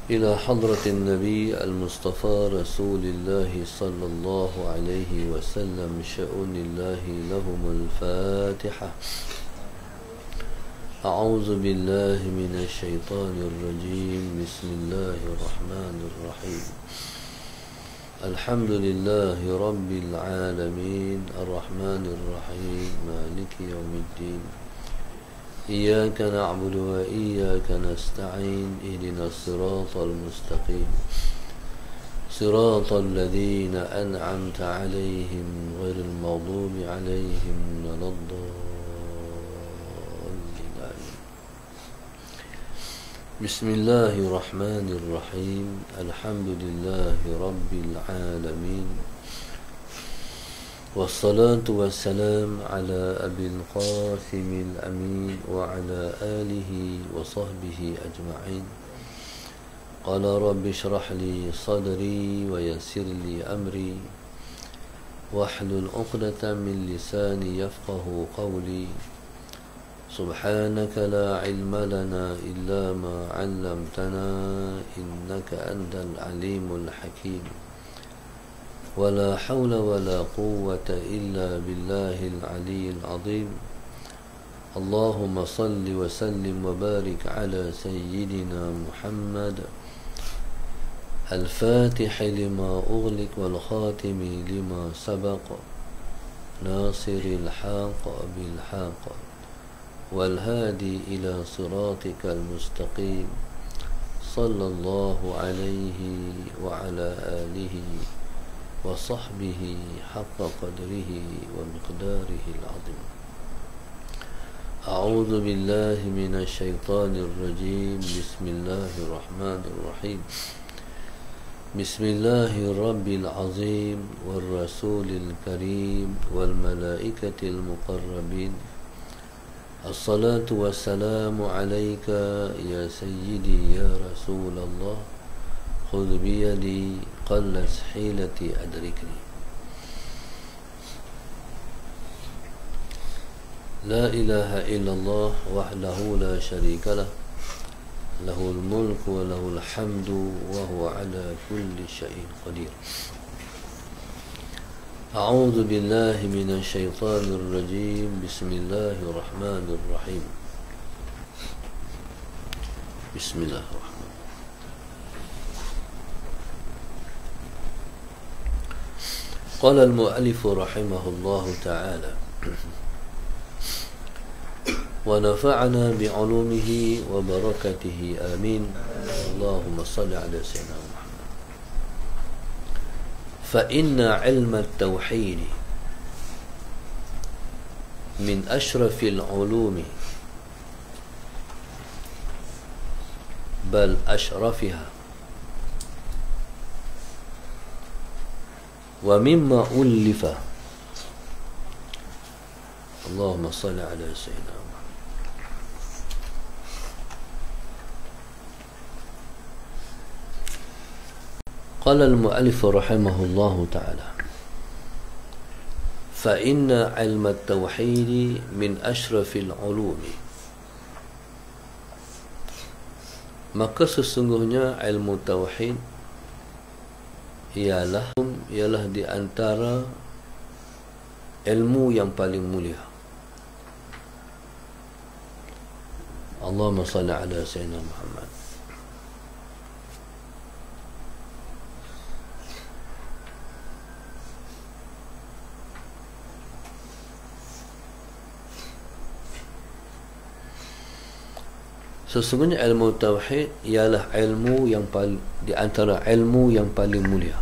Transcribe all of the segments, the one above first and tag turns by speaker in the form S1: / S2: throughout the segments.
S1: إلى حضرة النبي المصطفى رسول الله صلى الله عليه وسلم شؤون الله لهم الفاتحة. أعوذ بالله من الشيطان الرجيم. بسم الله الرحمن الرحيم. الحمد لله رب العالمين الرحمن الرحيم مالك يوم الدين. إياك نعبد وإياك نستعين. اهدنا الصراط المستقيم صراط الذين أنعمت عليهم غير المغضوب عليهم ولا الضالين. بسم الله الرحمن الرحيم. الحمد لله رب العالمين والصلاة والسلام على أبي القاسم الأمين وعلى آله وصحبه أجمعين. قال رب اشرح لي صدري ويسر لي أمري واحلل عقدة من لساني يفقه قولي. سبحانك لا علم لنا إلا ما علمتنا إنك أنت العليم الحكيم. ولا حول ولا قوة إلا بالله العلي العظيم. اللهم صل وسلم وبارك على سيدنا محمد الفاتح لما أغلق والخاتم لما سبق ناصر الحق بالحق والهادي إلى صراطك المستقيم. صلى الله عليه وعلى آله وصحبه حق قدره ومقداره العظيم. أعوذ بالله من الشيطان الرجيم. بسم الله الرحمن الرحيم. بسم الله الرب العظيم والرسول الكريم والملائكة المقربين. الصلاة والسلام عليك يا سيدي يا رسول الله. خذ بيدي قلت حيلتي أدركني. لا إله إلا الله وحده لا شريك له. له الملك وله الحمد وهو على كل شيء قدير. أعوذ بالله من الشيطان الرجيم. بسم الله الرحمن الرحيم. بسم الله الرحمن. قال المؤلف رحمه الله تعالى: ونفعنا بعلومه وبركته آمين. اللهم صل على سيدنا محمد. فإن علم التوحيد من أشرف العلوم بل أشرفها ومما ألف. اللهم صل على سيدنا محمد. قال المؤلف رحمه الله تعالى: فإن علم التوحيد من أشرف العلوم. Maka sesungguhnya ilmu tauhid ialah di antara ilmu yang paling mulia. Allahumma salli ala sayyidina Muhammad. Sesungguhnya ilmu tauhid ialah ilmu yang di antara ilmu yang paling mulia.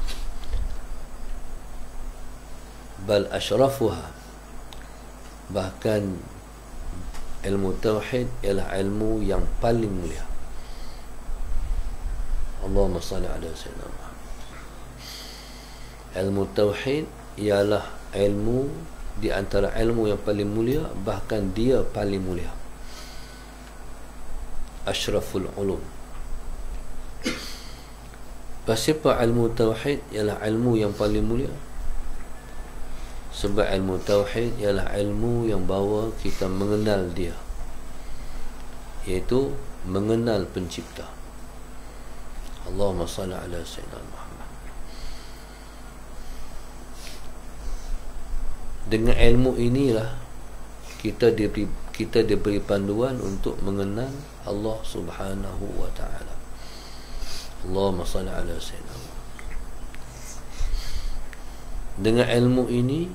S1: Bal asyrafuha. Bahkan ilmu tauhid ialah ilmu yang paling mulia. Allahumma salli ala sayyidina Muhammad. Ilmu tauhid ialah ilmu di antara ilmu yang paling mulia, bahkan dia paling mulia. Ashraful ulum. Pasal ilmu tauhid ialah ilmu yang paling mulia? Sebab ilmu tauhid ialah ilmu yang bawa kita mengenal dia, iaitu mengenal pencipta. Allahumma salli ala Sayyidina Muhammad. Dengan ilmu inilah kita diberi panduan untuk mengenal Allah Subhanahu wa taala. Allahumma salli ala Sayyidina Muhammad. Dengan ilmu ini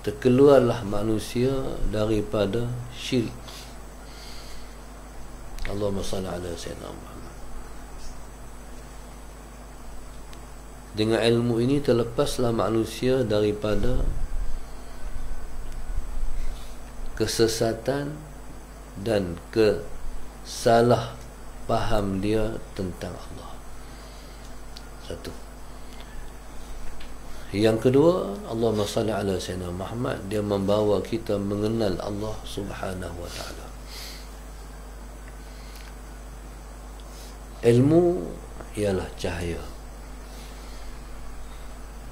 S1: terkeluarlah manusia daripada syirik. Allahumma salli ala Sayyidina Muhammad. Dengan ilmu ini terlepaslah manusia daripada kesesatan dan kesalah faham dia tentang Allah. Satu. Yang kedua, Allahumma salli ala Sayyidina Muhammad, dia membawa kita mengenal Allah Subhanahu wa taala. Ilmu ialah cahaya,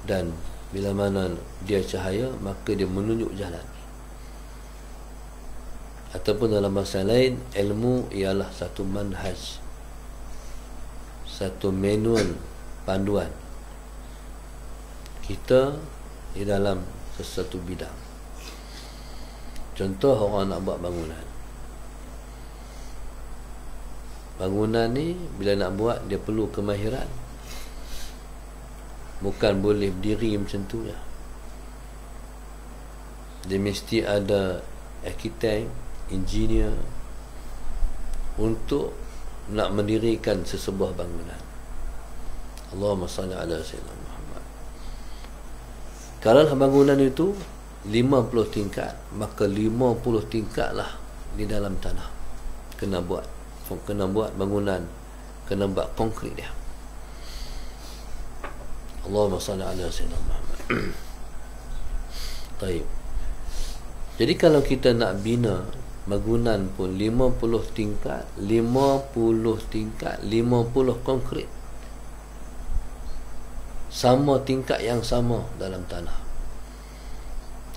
S1: dan bila mana dia cahaya, maka dia menunjuk jalan. Ataupun dalam bahasa lain, ilmu ialah satu manhaj, satu manual panduan kita di dalam sesuatu bidang. Contoh, orang nak buat bangunan. Bangunan ni bila nak buat, dia perlu kemahiran. Bukan boleh berdiri macam tu ya. Dia mesti ada arkitek, engineer untuk nak mendirikan sesebuah bangunan. Allahumma salli ala Sayyidina Muhammad. Kalau bangunan itu 50 tingkat, maka 50 tingkat lah di dalam tanah kena buat bangunan, kena buat konkrit dia. Allahumma salli ala Sayyidina Muhammad. Taib. Jadi kalau kita nak bina bangunan pun 50 tingkat, 50 konkrit, sama tingkat yang sama dalam tanah,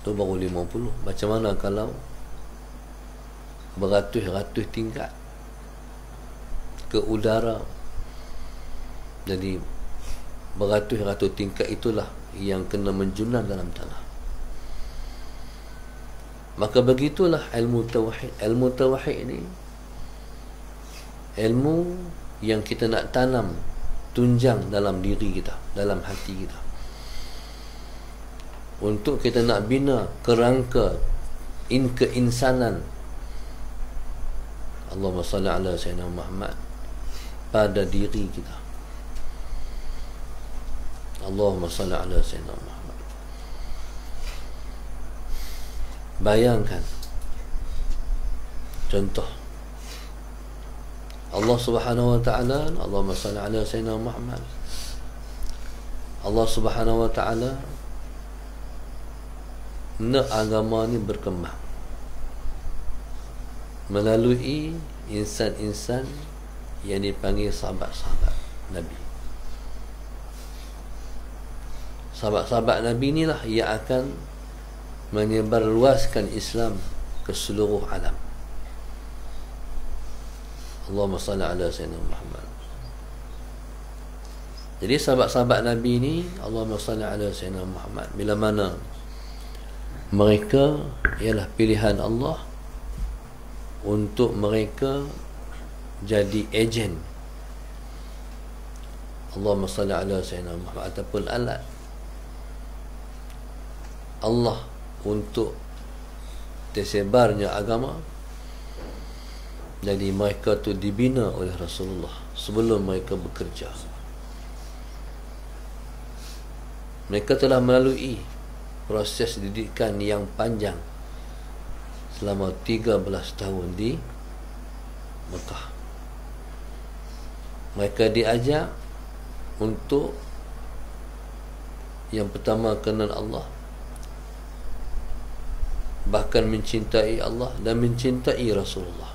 S1: tu baru 50. Macam mana kalau beratus-ratus tingkat ke udara? Jadi beratus-ratus tingkat itulah yang kena menjunan dalam tanah. Maka begitulah ilmu tauhid. Ilmu tauhid ni ilmu yang kita nak tanam, tunjang dalam diri kita, dalam hati kita, untuk kita nak bina kerangka keinsanan. Allahumma salli ala Sayyidina Muhammad pada diri kita. Allahumma salli ala Sayyidina Muhammad. Bayangkan contoh Allah Subhanahu wa taala, Allahumma salli ala Sayyidina Muhammad. Allah Subhanahu wa taala nak agama ni berkembang melalui insan-insan yang dipanggil sahabat-sahabat Nabi. Sahabat-sahabat Nabi inilah yang akan menyebarluaskan Islam ke seluruh alam. Allahumma salli ala Sayyidina Muhammad. Jadi sahabat-sahabat Nabi ni, Allahumma salli ala Sayyidina Muhammad, bila mana mereka ialah pilihan Allah untuk mereka jadi ejen Allahumma salli ala Sayyidina Muhammad, ataupun alat Allah untuk tersebarnya agama. Jadi mereka tu dibina oleh Rasulullah sebelum mereka bekerja. Mereka telah melalui proses didikan yang panjang selama 13 tahun di Mekah. Mereka diajak untuk yang pertama kenal Allah, bahkan mencintai Allah dan mencintai Rasulullah.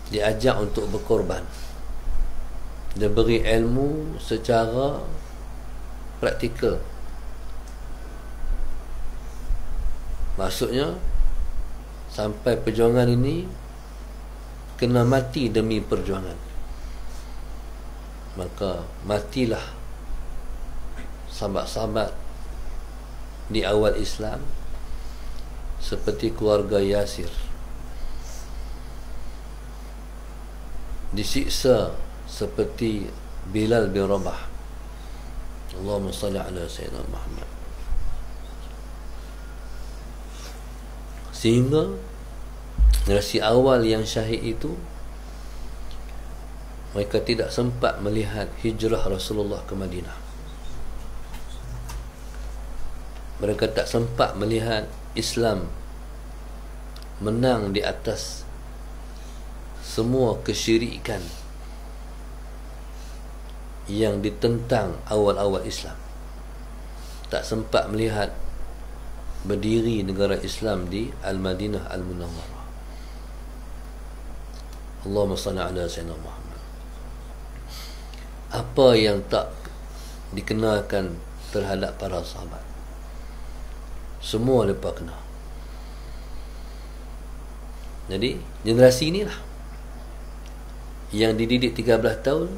S1: Diajak untuk berkorban, dia beri ilmu secara praktikal. Maksudnya sampai perjuangan ini kena mati demi perjuangan, maka matilah sahabat-sahabat di awal Islam seperti keluarga Yasir, disiksa seperti Bilal bin Rabah. Allahumma salli ala Sayyidina Muhammad. Sehingga generasi awal yang syahid itu, mereka tidak sempat melihat hijrah Rasulullah ke Madinah. Mereka tak sempat melihat Islam menang di atas semua kesyirikan yang ditentang awal-awal Islam. Tak sempat melihat berdiri negara Islam di Al-Madinah Al-Munawwarah. Allahumma salli ala Sayyidina Muhammad. Apa yang tak dikenalkan terhadap para sahabat, semua mereka kena. Jadi generasi inilah yang dididik 13 tahun.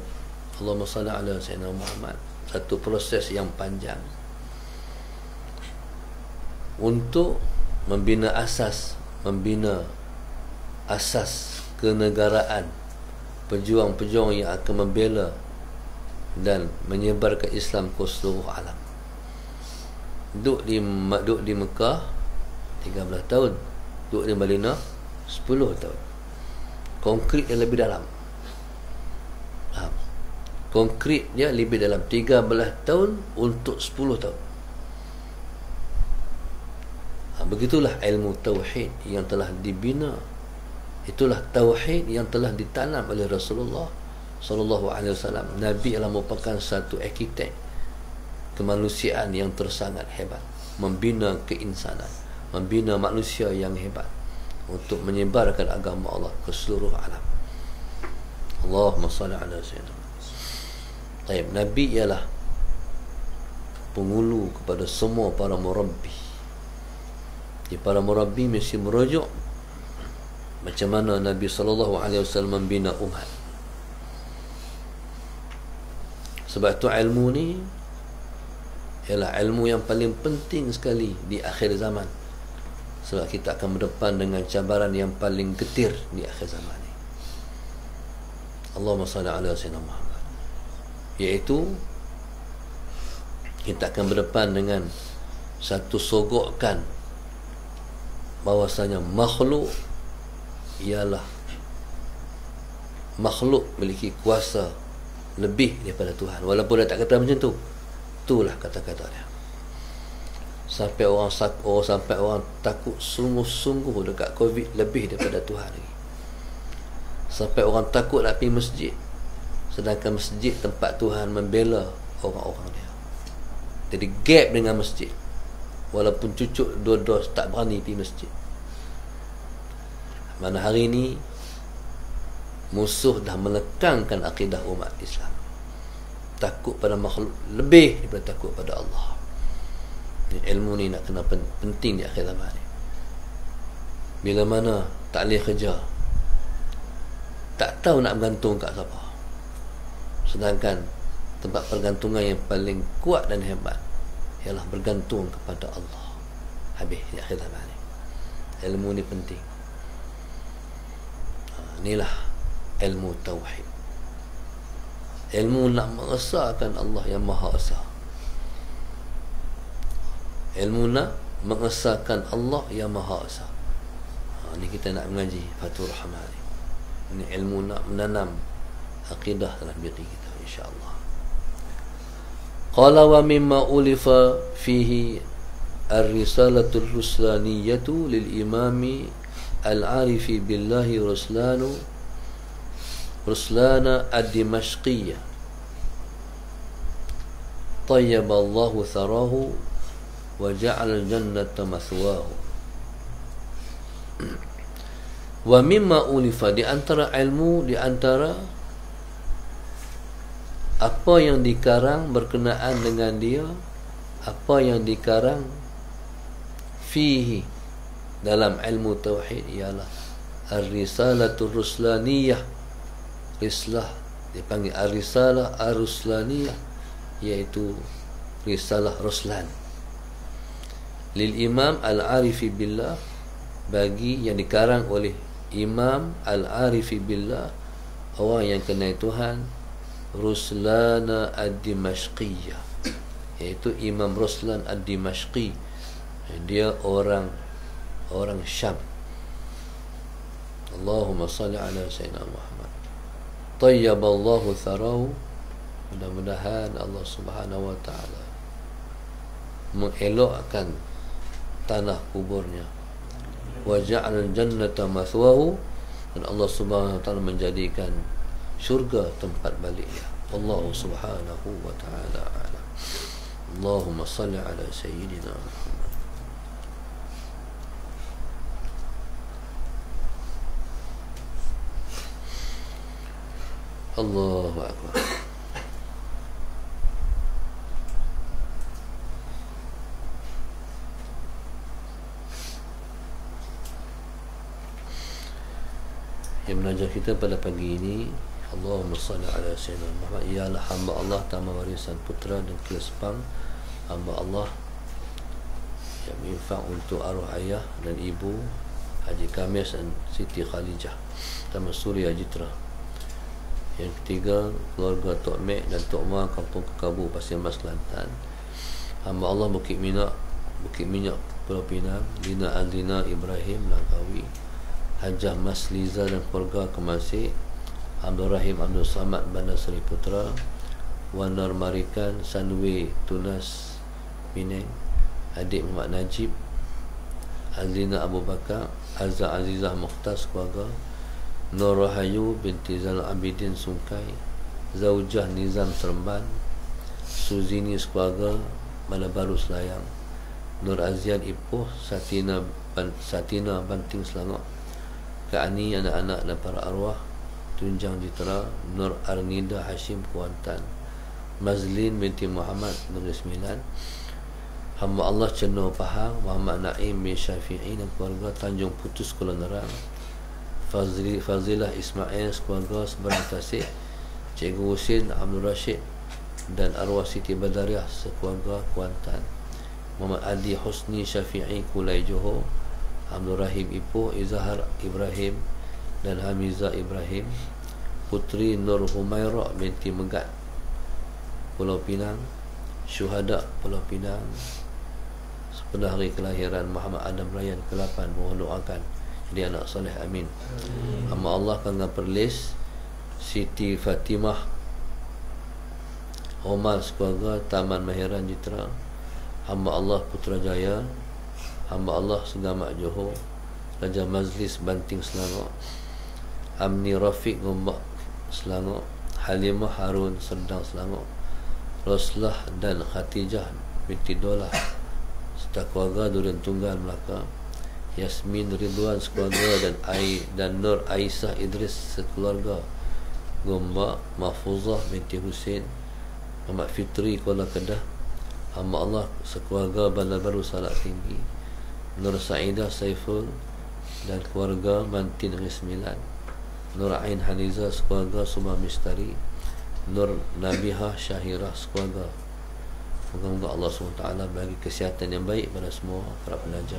S1: Allahumma salli ala Sayyidina Muhammad. Satu proses yang panjang untuk membina asas kenegaraan pejuang-pejuang yang akan membela dan menyebarkan Islam ke seluruh alam. Duduk di Mekah 13 tahun, duduk di Madinah 10 tahun. Konkret yang lebih dalam. Konkret dia lebih dalam 13 tahun untuk 10 tahun. Begitulah ilmu tauhid yang telah dibina. Itulah tauhid yang telah ditanam oleh Rasulullah sallallahu alaihi wasallam. Nabi adalah merupakan satu arkitek kemanusiaan yang tersangat hebat, membina keinsanan, membina manusia yang hebat untuk menyebarkan agama Allah ke seluruh alam. Allahumma salli ala sayyidina. Baik, Nabi ialah penghulu kepada semua para murabbi. Di para murabbi mesti merujuk macam mana Nabi sallallahu alaihi wasallam membina umat. Sebab tu ilmu ni ialah ilmu yang paling penting sekali di akhir zaman. Sebab kita akan berdepan dengan cabaran yang paling getir di akhir zaman ni. Allahumma salli ala sayyidina Muhammad. Iaitu kita akan berdepan dengan satu sogokan bahawasanya makhluk ialah makhluk memiliki kuasa lebih daripada Tuhan. Walaupun dia tak kata macam tu, itulah kata-kata dia. Sampai orang takut sungguh-sungguh dekat COVID lebih daripada Tuhan lagi. Sampai orang takut nak pergi masjid, sedangkan masjid tempat Tuhan membela orang-orang dia. Jadi gap dengan masjid. Walaupun cucuk 2 dos tak berani pergi masjid. Mana hari ini musuh dah melekangkan akidah umat Islam. Takut pada makhluk lebih daripada takut pada Allah. Ilmu ni nak kena penting di akhir zaman ni. Bila mana tak boleh kerja, tak tahu nak bergantung kat siapa. Sedangkan tempat pergantungan yang paling kuat dan hebat ialah bergantung kepada Allah. Habis di akhir zaman ni. Ilmu ni penting. Inilah ilmu tauhid. Ilmu nak mengesahkan Allah yang Maha Esa. Ilmu nak mengesahkan Allah yang Maha Esa. Ini kita nak mengaji Fathur Rahman. Ini ilmu nak menanam akidah dalam diri kita, insya-Allah. Qala wa mimma ulifa fihi ar-risalatul ruslaniyatu lil imami al-arifi billahi Ruslana ad-Dimashqiyya tayyaballahu tharahu wa ja'al jannata mathwahu. Wa mimma ulifa, di antara ilmu, di antara apa yang dikarang berkenaan dengan dia, apa yang dikarang fihi dalam ilmu tauhid ialah Ar-Risalatul Ruslaniyah, rislah dipanggil Ar-Risalah Ar-Ruslaniyah, iaitu risalah Ruslan. Lil Imam Al-Arifi Billah, bagi yang dikarang oleh Imam Al-Arifi Billah, orang yang kenal Tuhan, Ruslana Ad-Dimashqiyah, iaitu Imam Ruslan Ad-Dimashqi. Dia orang Syam. Allahumma salli ala Sayyidina Muhammad. Tayyaballahu tharahu. Mudah-mudahan Allah Subhanahu wa ta'ala mengelokkan tanah kuburnya. Wa ja'al jannata mathwahu, dan Allah Subhanahu wa ta'ala menjadikan syurga tempat baliknya. Allah Subhanahu wa ta'ala a'lam. Allahumma salli ala Sayyidina Muhammad. Allahu Akbar. Yang mengajar kita pada pagi ini, Allahumma salli ala Sayyidina Muhammad, ialah hamba Allah tamat warisan putera dan kelespang hamba Allah yang infak untuk arwah ayah dan ibu Haji Kamis dan Siti Khalijah tamat Suria Jitra. Yang ketiga, keluarga Tok Mek dan Tok Ma, Kampung Kekabu, Pasir Mas, Kelantan. Hamba Allah Bukit Minyak Pulau Pinang, Lina Aldina Ibrahim Langkawi, Hajah Mas Liza dan keluarga Kemasih, Abdul Rahim Abdul Samad Bandar Seri Putra, Wanar Marikan Sunway Tunas Penang, adik Muhammad Najib, Azlina Abu Bakar, Azza Azizah Mukhtar keluarga, Nur Rahayu binti Zal Abidin Sungkai, Zaujah Nizam Seremban, Suzini keluarga Mana Baru Selayang, Nur Azian Ipoh, Satina Banting Selangor, Kak Ani anak-anak dan para arwah Tunjang Jitra, Nur Arnida Hashim Kuantan, Mazlin binti Muhammad Negeri Sembilan, hamba Allah Cenor Pahang Muhammad Naim bin Syafi'i dan keluarga Tanjung Putus Kuala Nerang, Fazilah Ismail keluarga Seberang Tasik, Cikgu Husin Abdul Rashid dan arwah Siti Badariah sekeluarga Kuantan, Muhammad Adi Husni Syafi'i Kulai Johor, Abdul Rahim Ipoh, Izahar Ibrahim dan Hamiza Ibrahim, Putri Nur Humairah binti Megat Pulau Pinang, Syuhada Pulau Pinang. Pada hari kelahiran Muhammad Adam Rayyan ke-8, mohon doakan jadi anak soleh, amin. Hamba Allah Kangga Perlis Siti Fatimah Omar keluarga Taman Mahiran Jitra, hamba Allah Putrajaya, hamba Allah Segamak Johor, Raja Majlis Banting Selangor, Amni Rafiq Gombak Selangor, Halimah Harun Serdang Selangor, Roslah dan Khatijah binti Dolah serta keluarga Durian Tunggal Melaka, Yasmin Ridwan sekeluarga dan Nur Aisyah Idris sekeluarga Gombak, Mahfuzah binti Husin, Muhammad Fitri Kuala Kedah, hamba Allah sekeluarga Bandar Baru Salak Tinggi, Nur Sa'idah Saiful dan keluarga Mantin Negeri Sembilan, Nur Ain Haniza sekeluarga Subah Mistari, Nur Nabihah Syahirah sekeluarga. Moga-moga Allah SWT bagi kesihatan yang baik pada semua para pengajar,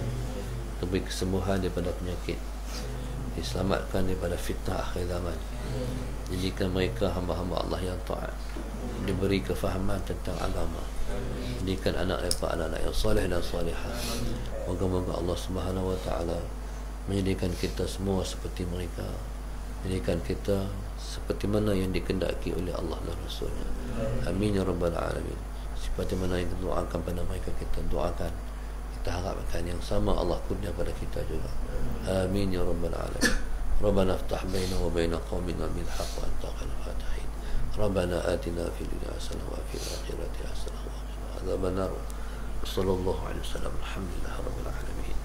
S1: diberi kesembuhan daripada penyakit, diselamatkan daripada fitnah akhir zaman, jadikan mereka hamba-hamba Allah yang taat, diberi kefahaman tentang agama, jadikan anak mereka anak-anak yang soleh dan solehah. Moga-moga Allah Subhanahu wa ta'ala menjadikan kita semua seperti mereka, menjadikan kita seperti mana yang dikehendaki oleh Allah dan Rasulnya. Amin ya rabbal alamin. Seperti mana yang kita doakan pada mereka, kita doakan, kita harapkan yang sama Allah kurnia pada kita juga. Amin ya rabbal alamin. Rabbana aftah baina wa baina qaumina bil haqq wa anta khairul fatihin. Rabbana atina fid dunya hasanah wa fil akhirati hasanah wa qina adzabannar. Sallallahu alaihi wasallam. Alhamdulillah rabbil alamin.